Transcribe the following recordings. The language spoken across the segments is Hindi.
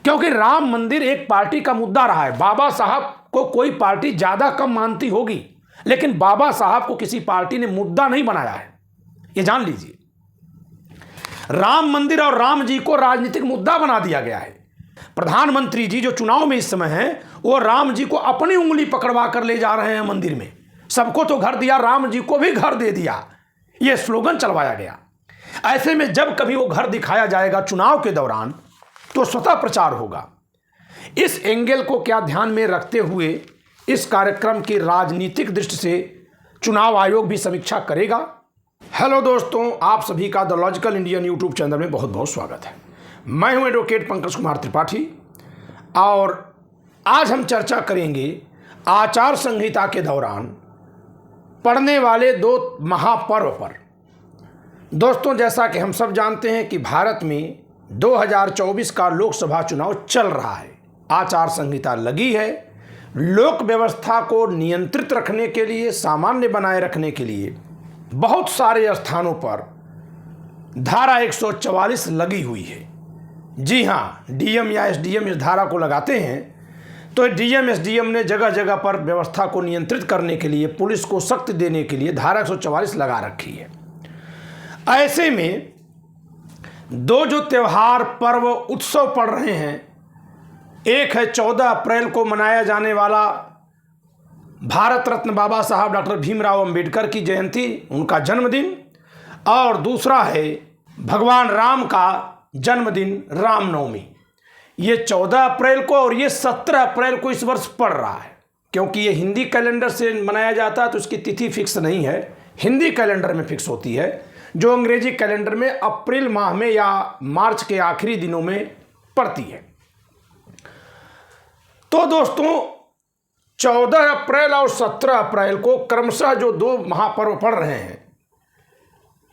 क्योंकि राम मंदिर एक पार्टी का मुद्दा रहा है। बाबा साहब को कोई पार्टी ज़्यादा कम मानती होगी, लेकिन बाबा साहब को किसी पार्टी ने मुद्दा नहीं बनाया है, ये जान लीजिए। राम मंदिर और राम जी को राजनीतिक मुद्दा बना दिया गया है। प्रधानमंत्री जी जो चुनाव में इस समय हैं, वो राम जी को अपनी उंगली पकड़वा कर ले जा रहे हैं मंदिर में। सबको तो घर दिया, राम जी को भी घर दे दिया, ये स्लोगन चलवाया गया। ऐसे में जब कभी वो घर दिखाया जाएगा चुनाव के दौरान, तो स्वतः प्रचार होगा। इस एंगल को क्या ध्यान में रखते हुए इस कार्यक्रम की राजनीतिक दृष्टि से चुनाव आयोग भी समीक्षा करेगा। हेलो दोस्तों, आप सभी का the logical Indian YouTube channel में बहुत बहुत स्वागत है। मैं हूं एडवोकेट पंकज कुमार त्रिपाठी और आज हम चर्चा करेंगे आचार संहिता के दौरान पड़ने वाले दो महापर्व पर। दोस्तों, जैसा कि हम सब जानते हैं कि भारत में 2024 का लोकसभा चुनाव चल रहा है। आचार संहिता लगी है। लोक व्यवस्था को नियंत्रित रखने के लिए, सामान्य बनाए रखने के लिए बहुत सारे स्थानों पर धारा 144 लगी हुई है। जी हाँ, डीएम या एसडीएम इस धारा को लगाते हैं, तो डीएम एसडीएम ने जगह जगह पर व्यवस्था को नियंत्रित करने के लिए, पुलिस को शक्ति देने के लिए धारा 144 लगा रखी है। ऐसे में दो जो त्यौहार, पर्व, उत्सव पड़ रहे हैं, एक है 14 अप्रैल को मनाया जाने वाला भारत रत्न बाबा साहब डॉक्टर भीमराव अंबेडकर की जयंती, उनका जन्मदिन, और दूसरा है भगवान राम का जन्मदिन रामनवमी। ये 14 अप्रैल को और ये 17 अप्रैल को इस वर्ष पड़ रहा है। क्योंकि ये हिंदी कैलेंडर से मनाया जाता है तो उसकी तिथि फिक्स नहीं है, हिंदी कैलेंडर में फिक्स होती है, जो अंग्रेजी कैलेंडर में अप्रैल माह में या मार्च के आखिरी दिनों में पड़ती है। तो दोस्तों, 14 अप्रैल और 17 अप्रैल को क्रमशः जो दो महापर्व पड़ रहे हैं,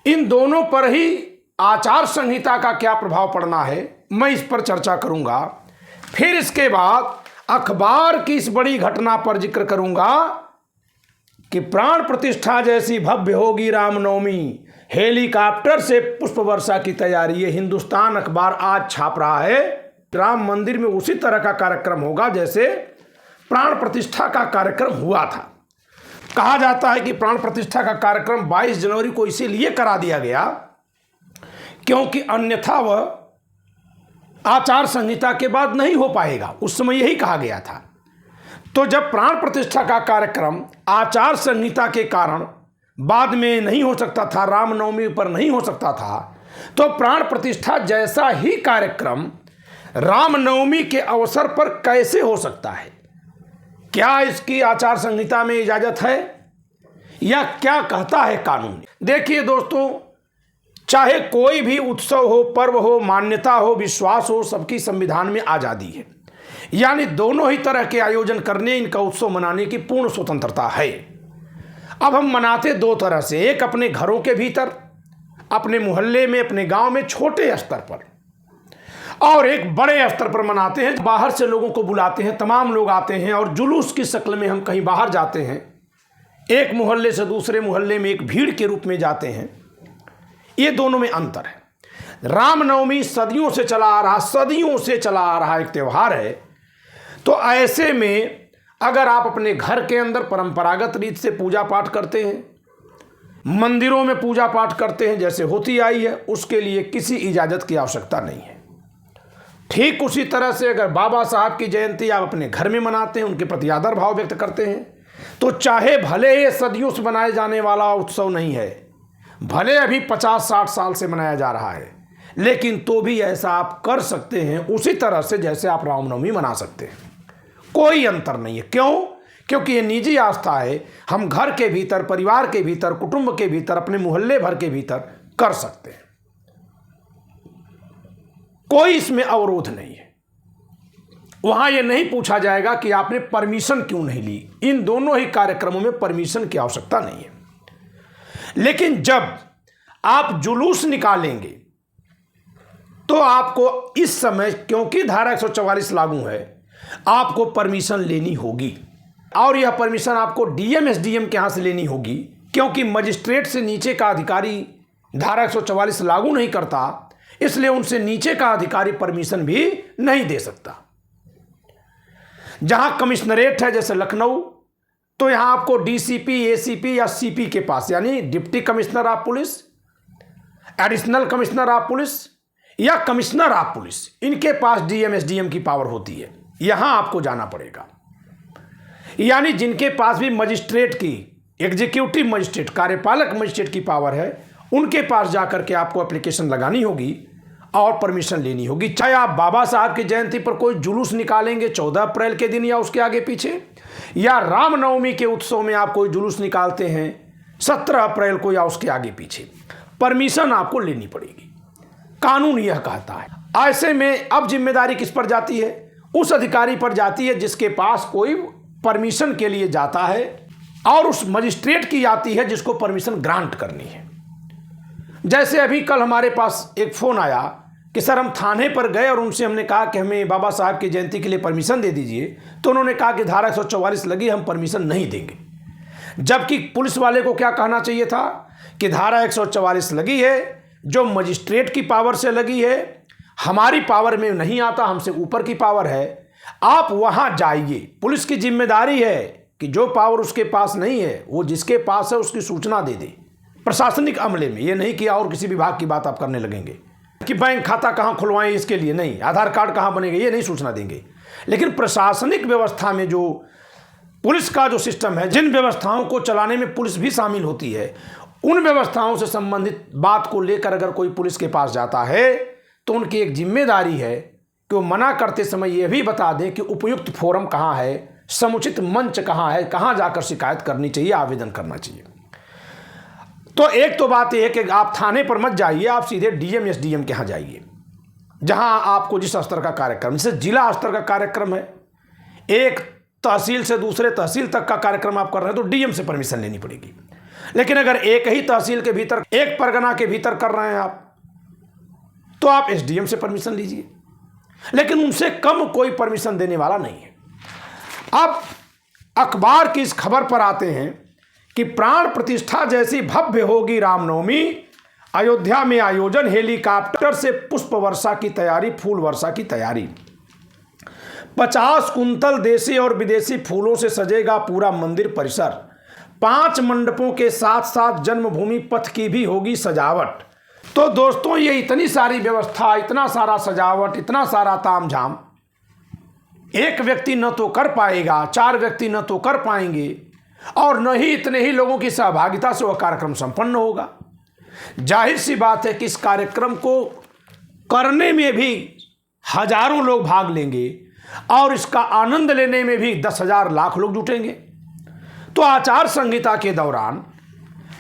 इन दोनों पर ही आचार संहिता का क्या प्रभाव पड़ना है, मैं इस पर चर्चा करूंगा। फिर इसके बाद अखबार की इस बड़ी घटना पर जिक्र करूंगा कि प्राण प्रतिष्ठा जैसी भव्य होगी रामनवमी, हेलीकॉप्टर से पुष्प वर्षा की तैयारी। ये हिंदुस्तान अखबार आज छाप रहा है। राम मंदिर में उसी तरह का कार्यक्रम होगा जैसे प्राण प्रतिष्ठा का कार्यक्रम हुआ था। कहा जाता है कि प्राण प्रतिष्ठा का कार्यक्रम 22 जनवरी को इसीलिए करा दिया गया क्योंकि अन्यथा वह आचार संहिता के बाद नहीं हो पाएगा। उस समय यही कहा गया था। तो जब प्राण प्रतिष्ठा का कार्यक्रम आचार संहिता के कारण बाद में नहीं हो सकता था, रामनवमी पर नहीं हो सकता था, तो प्राण प्रतिष्ठा जैसा ही कार्यक्रम रामनवमी के अवसर पर कैसे हो सकता है? क्या इसकी आचार संहिता में इजाजत है या क्या कहता है कानून? देखिए दोस्तों, चाहे कोई भी उत्सव हो, पर्व हो, मान्यता हो, विश्वास हो, सबकी संविधान में आज़ादी है। यानी दोनों ही तरह के आयोजन करने, इनका उत्सव मनाने की पूर्ण स्वतंत्रता है। अब हम मनाते दो तरह से, एक अपने घरों के भीतर, अपने मोहल्ले में, अपने गांव में छोटे स्तर पर, और एक बड़े स्तर पर मनाते हैं। बाहर से लोगों को बुलाते हैं, तमाम लोग आते हैं और जुलूस की शक्ल में हम कहीं बाहर जाते हैं, एक मोहल्ले से दूसरे मोहल्ले में एक भीड़ के रूप में जाते हैं। ये दोनों में अंतर है। रामनवमी सदियों से चला आ रहा एक त्यौहार है। तो ऐसे में अगर आप अपने घर के अंदर परंपरागत रीत से पूजा पाठ करते हैं, मंदिरों में पूजा पाठ करते हैं जैसे होती आई है, उसके लिए किसी इजाज़त की आवश्यकता नहीं है। ठीक उसी तरह से अगर बाबा साहब की जयंती आप अपने घर में मनाते हैं, उनके प्रति आदर भाव व्यक्त करते हैं, तो चाहे भले ये सदियों से मनाए जाने वाला उत्सव नहीं है, भले अभी 50-60 साल से मनाया जा रहा है, लेकिन तो भी ऐसा आप कर सकते हैं उसी तरह से जैसे आप रामनवमी मना सकते हैं। कोई अंतर नहीं है। क्यों? क्योंकि ये निजी आस्था है। हम घर के भीतर, परिवार के भीतर, कुटुंब के भीतर, अपने मोहल्ले भर के भीतर कर सकते हैं। कोई इसमें अवरोध नहीं है। वहां यह नहीं पूछा जाएगा कि आपने परमिशन क्यों नहीं ली। इन दोनों ही कार्यक्रमों में परमिशन की आवश्यकता नहीं है। लेकिन जब आप जुलूस निकालेंगे तो आपको इस समय, क्योंकि धारा 144 लागू है, आपको परमिशन लेनी होगी। और यह परमिशन आपको डीएम एसडीएम के यहां से लेनी होगी, क्योंकि मजिस्ट्रेट से नीचे का अधिकारी धारा 144 लागू नहीं करता। इसलिए उनसे नीचे का अधिकारी परमिशन भी नहीं दे सकता। जहां कमिश्नरेट है जैसे लखनऊ, तो यहां आपको डीसीपी, एसीपी या सीपी के पास, यानी deputy commissioner of police, additional commissioner of police या कमिश्नर ऑफ पुलिस, इनके पास डीएम एसडीएम की पावर होती है। यहां आपको जाना पड़ेगा। यानी जिनके पास भी मजिस्ट्रेट की, एग्जीक्यूटिव मजिस्ट्रेट, कार्यपालक मजिस्ट्रेट की पावर है, उनके पास जाकर के आपको एप्लीकेशन लगानी होगी और परमिशन लेनी होगी। चाहे आप बाबा साहब की जयंती पर कोई जुलूस निकालेंगे 14 अप्रैल के दिन या उसके आगे पीछे, या रामनवमी के उत्सव में आप कोई जुलूस निकालते हैं 17 अप्रैल को या उसके आगे पीछे, परमिशन आपको लेनी पड़ेगी। कानून यह कहता है। ऐसे में अब जिम्मेदारी किस पर जाती है? उस अधिकारी पर जाती है जिसके पास कोई परमिशन के लिए जाता है, और उस मजिस्ट्रेट की आती है जिसको परमिशन ग्रांट करनी है। जैसे अभी कल हमारे पास एक फ़ोन आया कि सर हम थाने पर गए और उनसे हमने कहा कि हमें बाबा साहब की जयंती के लिए परमिशन दे दीजिए, तो उन्होंने कहा कि धारा 144 लगी, हम परमिशन नहीं देंगे। जबकि पुलिस वाले को क्या कहना चाहिए था कि धारा 144 लगी है, जो मजिस्ट्रेट की पावर से लगी है, हमारी पावर में नहीं आता, हमसे ऊपर की पावर है, आप वहाँ जाइए। पुलिस की जिम्मेदारी है कि जो पावर उसके पास नहीं है वो जिसके पास है उसकी सूचना दे दे। प्रशासनिक अमले में ये नहीं कि और किसी विभाग की बात आप करने लगेंगे कि बैंक खाता कहाँ खुलवाएं, इसके लिए नहीं, आधार कार्ड कहाँ बनेगा, ये नहीं सूचना देंगे। लेकिन प्रशासनिक व्यवस्था में जो पुलिस का जो सिस्टम है, जिन व्यवस्थाओं को चलाने में पुलिस भी शामिल होती है, उन व्यवस्थाओं से संबंधित बात को लेकर अगर कोई पुलिस के पास जाता है तो उनकी एक जिम्मेदारी है कि वो मना करते समय ये भी बता दें कि उपयुक्त फोरम कहाँ है, समुचित मंच कहाँ है, कहाँ जाकर शिकायत करनी चाहिए, आवेदन करना चाहिए। तो एक तो बात यह है कि आप थाने पर मत जाइए, आप सीधे डीएम एसडीएम के यहाँ जाइए, जहाँ आपको जिस स्तर का कार्यक्रम, जैसे जिला स्तर का कार्यक्रम है, एक तहसील से दूसरे तहसील तक का कार्यक्रम आप कर रहे हैं तो डीएम से परमिशन लेनी पड़ेगी। लेकिन अगर एक ही तहसील के भीतर, एक परगना के भीतर कर रहे हैं आप, तो आप एसडीएम से परमिशन लीजिए, लेकिन उनसे कम कोई परमिशन देने वाला नहीं है। अब अखबार की इस खबर पर आते हैं कि प्राण प्रतिष्ठा जैसी भव्य होगी रामनवमी, अयोध्या में आयोजन, हेलीकॉप्टर से पुष्प वर्षा की तैयारी, फूल वर्षा की तैयारी। 50 कुंतल देसी और विदेशी फूलों से सजेगा पूरा मंदिर परिसर। 5 मंडपों के साथ साथ जन्मभूमि पथ की भी होगी सजावट। तो दोस्तों, ये इतनी सारी व्यवस्था, इतना सारा सजावट, इतना सारा तामझाम एक व्यक्ति न तो कर पाएगा, 4 व्यक्ति न तो कर पाएंगे, और न ही इतने ही लोगों की सहभागिता से वह कार्यक्रम संपन्न होगा। जाहिर सी बात है कि इस कार्यक्रम को करने में भी हजारों लोग भाग लेंगे और इसका आनंद लेने में भी 10,000 लाख लोग जुटेंगे। तो आचार संहिता के दौरान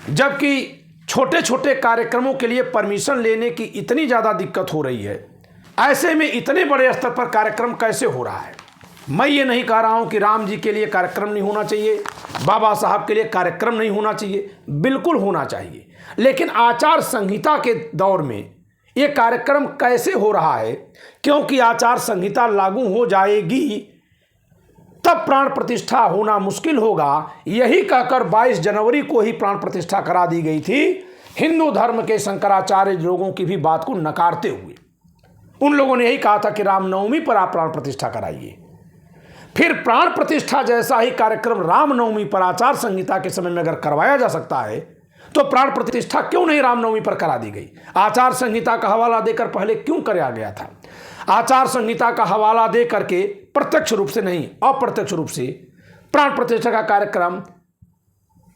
जबकि छोटे छोटे कार्यक्रमों के लिए परमिशन लेने की इतनी ज़्यादा दिक्कत हो रही है, ऐसे में इतने बड़े स्तर पर कार्यक्रम कैसे हो रहा है? मैं ये नहीं कह रहा हूँ कि राम जी के लिए कार्यक्रम नहीं होना चाहिए, बाबा साहब के लिए कार्यक्रम नहीं होना चाहिए, बिल्कुल होना चाहिए। लेकिन आचार संहिता के दौर में ये कार्यक्रम कैसे हो रहा है? क्योंकि आचार संहिता लागू हो जाएगी तब प्राण प्रतिष्ठा होना मुश्किल होगा। यही कहकर 22 जनवरी को ही प्राण प्रतिष्ठा करा दी गई थी, हिंदू धर्म के शंकराचार्य लोगों की भी बात को नकारते हुए। उन लोगों ने यही कहा था कि रामनवमी पर आप प्राण प्रतिष्ठा कराइए। फिर प्राण प्रतिष्ठा जैसा ही कार्यक्रम रामनवमी पर आचार संहिता के समय में अगर करवाया जा सकता है तो प्राण प्रतिष्ठा क्यों नहीं रामनवमी पर करा दी गई? आचार संहिता का हवाला देकर पहले क्यों कराया गया था? आचार संहिता का हवाला दे करके प्रत्यक्ष रूप से नहीं, अप्रत्यक्ष रूप से प्राण प्रतिष्ठा का कार्यक्रम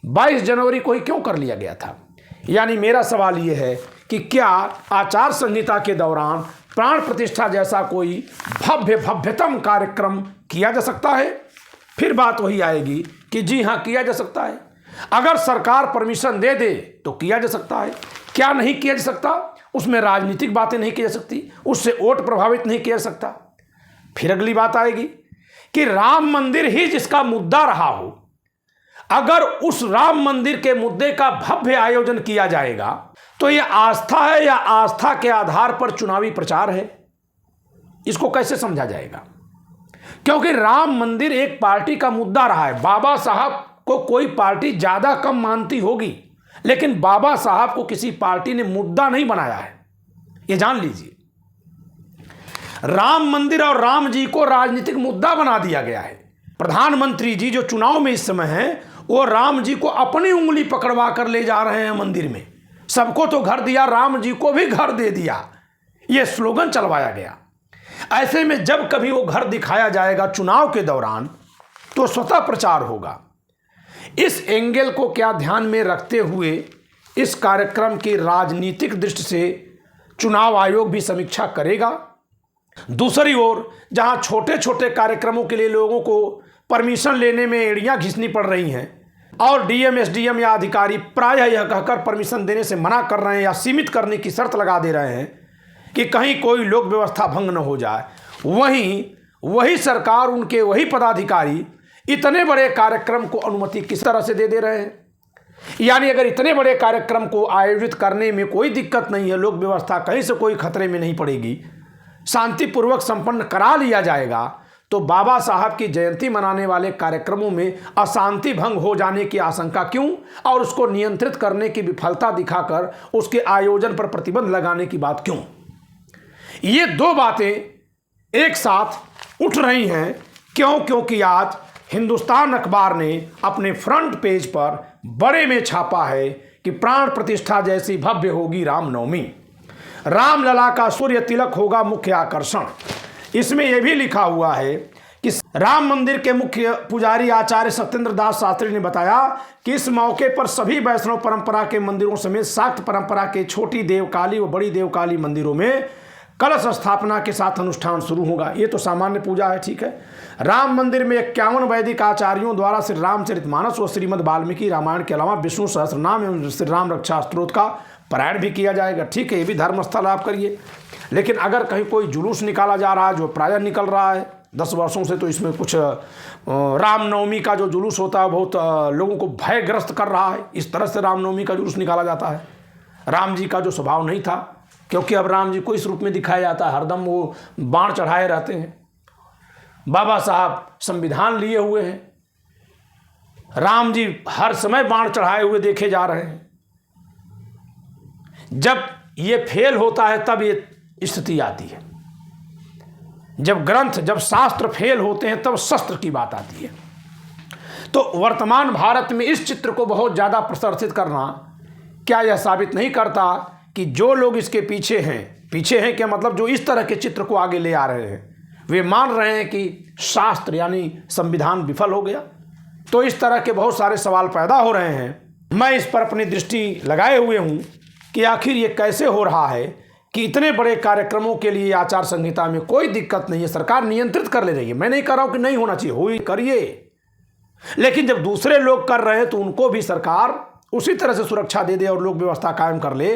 22 जनवरी को ही क्यों कर लिया गया था? यानी मेरा सवाल यह है कि क्या आचार संहिता के दौरान प्राण प्रतिष्ठा जैसा कोई भव्यतम कार्यक्रम किया जा सकता है? फिर बात वही आएगी कि जी हाँ, किया जा सकता है। अगर सरकार परमिशन दे दे तो किया जा सकता है। क्या नहीं किया जा सकता? उसमें राजनीतिक बातें नहीं की जा सकती, उससे वोट प्रभावित नहीं किया जा सकता। फिर अगली बात आएगी कि राम मंदिर ही जिसका मुद्दा रहा हो, अगर उस राम मंदिर के मुद्दे का भव्य आयोजन किया जाएगा तो यह आस्था है या आस्था के आधार पर चुनावी प्रचार है? इसको कैसे समझा जाएगा? क्योंकि राम मंदिर एक पार्टी का मुद्दा रहा है। बाबा साहब को कोई पार्टी ज्यादा कम मानती होगी, लेकिन बाबा साहब को किसी पार्टी ने मुद्दा नहीं बनाया है। ये जान लीजिए। राम मंदिर और राम जी को राजनीतिक मुद्दा बना दिया गया है। प्रधानमंत्री जी जो चुनाव में इस समय हैं, वो राम जी को अपनी उंगली पकड़वा कर ले जा रहे हैं मंदिर में। सबको तो घर दिया, राम जी को भी घर दे दिया, ये स्लोगन चलवाया गया। ऐसे में जब कभी वो घर दिखाया जाएगा चुनाव के दौरान, तो स्वतः प्रचार होगा। इस एंगल को क्या ध्यान में रखते हुए इस कार्यक्रम की राजनीतिक दृष्टि से चुनाव आयोग भी समीक्षा करेगा। दूसरी ओर जहां छोटे छोटे कार्यक्रमों के लिए लोगों को परमिशन लेने में एड़ियां घिसनी पड़ रही हैं और डीएम एसडीएम या अधिकारी प्रायः यह कहकर परमिशन देने से मना कर रहे हैं या सीमित करने की शर्त लगा दे रहे हैं कि कहीं कोई लोक व्यवस्था भंग न हो जाए, वही सरकार, उनके वही पदाधिकारी इतने बड़े कार्यक्रम को अनुमति किस तरह से दे रहे हैं। यानी अगर इतने बड़े कार्यक्रम को आयोजित करने में कोई दिक्कत नहीं है, लोक व्यवस्था कहीं से कोई खतरे में नहीं पड़ेगी, शांतिपूर्वक संपन्न करा लिया जाएगा, तो बाबा साहब की जयंती मनाने वाले कार्यक्रमों में अशांति भंग हो जाने की आशंका क्यों और उसको नियंत्रित करने की विफलता दिखाकर उसके आयोजन पर प्रतिबंध लगाने की बात क्यों। ये दो बातें एक साथ उठ रही हैं। क्योंकि आज हिंदुस्तान अखबार ने अपने फ्रंट पेज पर बड़े में छापा है कि प्राण प्रतिष्ठा जैसी भव्य होगी रामनवमी, रामलला का सूर्य तिलक होगा मुख्य आकर्षण। इसमें यह भी लिखा हुआ है कि राम मंदिर के मुख्य पुजारी आचार्य सत्येंद्र दास शास्त्री ने बताया कि इस मौके पर सभी वैष्णव परंपरा के मंदिरों समेत शाक्त परंपरा के छोटी देवकाली व बड़ी देवकाली मंदिरों में कलश स्थापना के साथ अनुष्ठान शुरू होगा। ये तो सामान्य पूजा है, ठीक है। राम मंदिर में 51 वैदिक आचार्यों द्वारा श्री रामचरितमानस व श्रीमद् वाल्मीकि रामायण के अलावा विष्णु सहस्त्रनाम एवं श्री राम रक्षा स्तोत्र का पारायण भी किया जाएगा, ठीक है। ये भी धर्मस्थल आप करिए। लेकिन अगर कहीं कोई जुलूस निकाला जा रहा है, जो प्रायः निकल रहा है 10 वर्षों से, तो इसमें कुछ रामनवमी का जो जुलूस होता है बहुत लोगों को भयग्रस्त कर रहा है। इस तरह से रामनवमी का जुलूस निकाला जाता है। राम जी का जो स्वभाव नहीं था, क्योंकि अब राम जी को इस रूप में दिखाया जाता है, हरदम वो बाण चढ़ाए रहते हैं। बाबा साहब संविधान लिए हुए हैं, राम जी हर समय बाण चढ़ाए हुए देखे जा रहे हैं। जब ये फेल होता है तब ये स्थिति आती है। जब ग्रंथ, जब शास्त्र फेल होते हैं तब शस्त्र की बात आती है। तो वर्तमान भारत में इस चित्र को बहुत ज़्यादा प्रदर्शित करना क्या यह साबित नहीं करता कि जो लोग इसके पीछे हैं क्या मतलब जो इस तरह के चित्र को आगे ले आ रहे हैं, वे मान रहे हैं कि शास्त्र यानी संविधान विफल हो गया। तो इस तरह के बहुत सारे सवाल पैदा हो रहे हैं। मैं इस पर अपनी दृष्टि लगाए हुए हूँ कि आखिर ये कैसे हो रहा है कि इतने बड़े कार्यक्रमों के लिए आचार संहिता में कोई दिक्कत नहीं है, सरकार नियंत्रित कर ले रही है। मैं नहीं कह रहा हूँ कि नहीं होना चाहिए, हो करिए, लेकिन जब दूसरे लोग कर रहे हैं तो उनको भी सरकार उसी तरह से सुरक्षा दे दे और लोक व्यवस्था कायम कर ले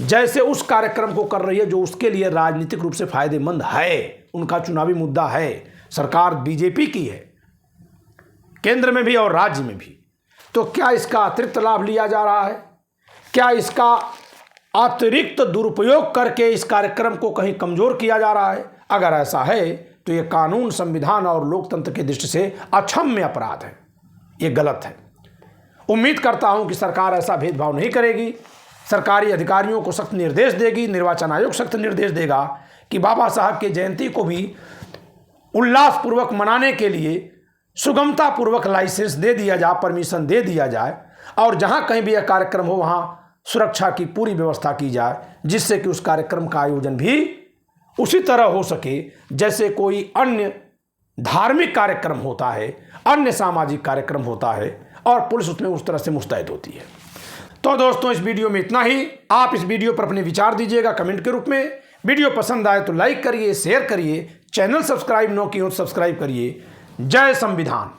जैसे उस कार्यक्रम को कर रही है जो उसके लिए राजनीतिक रूप से फायदेमंद है, उनका चुनावी मुद्दा है। सरकार बीजेपी की है, केंद्र में भी और राज्य में भी। तो क्या इसका अतिरिक्त लाभ लिया जा रहा है? क्या इसका अतिरिक्त दुरुपयोग करके इस कार्यक्रम को कहीं कमजोर किया जा रहा है? अगर ऐसा है तो ये कानून, संविधान और लोकतंत्र की दृष्टि से अक्षम्य अपराध है, ये गलत है। उम्मीद करता हूं कि सरकार ऐसा भेदभाव नहीं करेगी, सरकारी अधिकारियों को सख्त निर्देश देगी, निर्वाचन आयोग सख्त निर्देश देगा कि बाबा साहब की जयंती को भी उल्लासपूर्वक मनाने के लिए सुगमतापूर्वक लाइसेंस दे दिया जाए, परमिशन दे दिया जाए, और जहां कहीं भी यह कार्यक्रम हो वहां सुरक्षा की पूरी व्यवस्था की जाए, जिससे कि उस कार्यक्रम का आयोजन भी उसी तरह हो सके जैसे कोई अन्य धार्मिक कार्यक्रम होता है, अन्य सामाजिक कार्यक्रम होता है, और पुलिस उसमें उस तरह से मुस्तैद होती है। तो दोस्तों, इस वीडियो में इतना ही। आप इस वीडियो पर अपने विचार दीजिएगा कमेंट के रूप में। वीडियो पसंद आए तो लाइक करिए, शेयर करिए, चैनल सब्सक्राइब न किए तो सब्सक्राइब करिए। जय संविधान।